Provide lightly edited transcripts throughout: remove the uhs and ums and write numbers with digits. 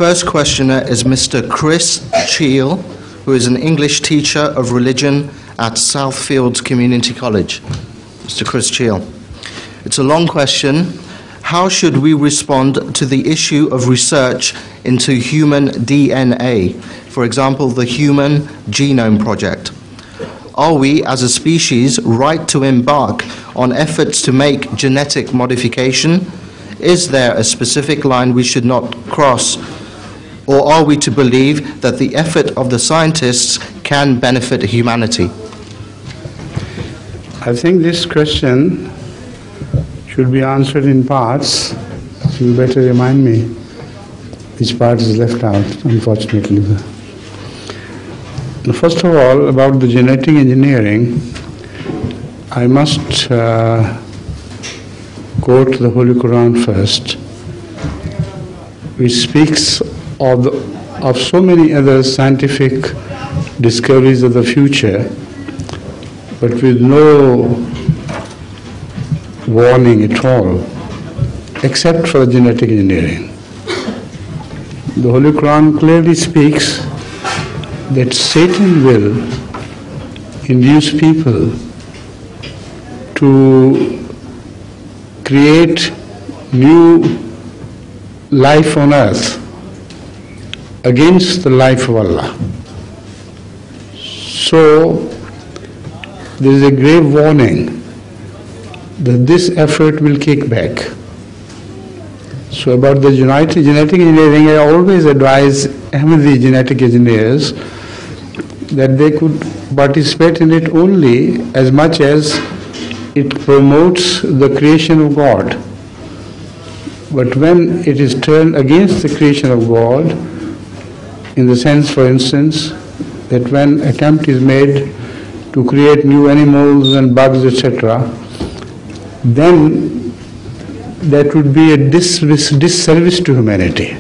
first questioner is Mr. Chris Cheel, who is an English teacher of religion at Southfields Community College. Mr. Chris Cheel. It's a long question. How should we respond to the issue of research into human DNA, for example, the Human Genome Project? Are we, as a species, right to embark on efforts to make genetic modification? Is there a specific line we should not cross? Or are we to believe that the effort of the scientists can benefit humanity? I think this question should be answered in parts. You better remind me which part is left out, unfortunately. First of all, about the genetic engineering, I must quote the Holy Quran first, which speaks of so many other scientific discoveries of the future, but with no warning at all, except for genetic engineering. The Holy Quran clearly speaks that Satan will induce people to create new life on earth against the life of Allah. So there is a grave warning that this effort will kick back. So about the genetic engineering, I always advise Ahmadi genetic engineers that they could participate in it only as much as it promotes the creation of God. But when it is turned against the creation of God, in the sense, for instance, that when attempt is made to create new animals and bugs, etc., then that would be a disservice to humanity.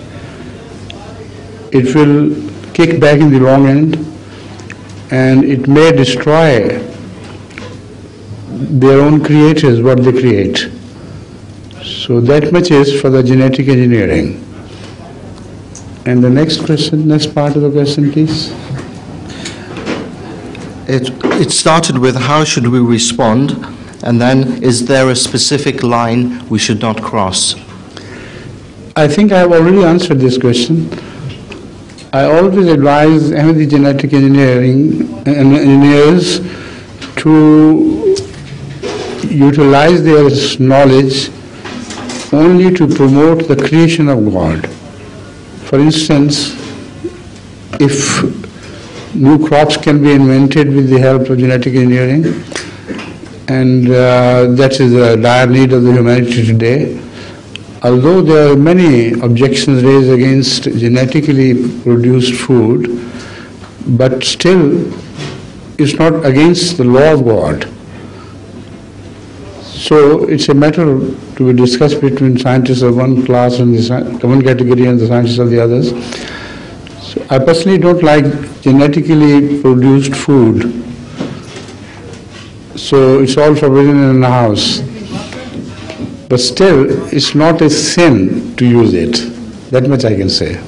It will kick back in the long end, and it may destroy their own creators, what they create. So that much is for the genetic engineering. And the next question, next part of the question, please. It started with how should we respond, and then is there a specific line we should not cross? I think I have already answered this question. I always advise Ahmadi genetic engineers to utilize their knowledge only to promote the creation of God. For instance, if new crops can be invented with the help of genetic engineering, and that is a dire need of the humanity today. Although there are many objections raised against genetically produced food, but still it's not against the law of God. So it's a matter to be discussed between scientists of one class and one category and the scientists of the others. So I personally don't like genetically produced food. So it's all forbidden in the house. But still, it's not a sin to use it. That much I can say.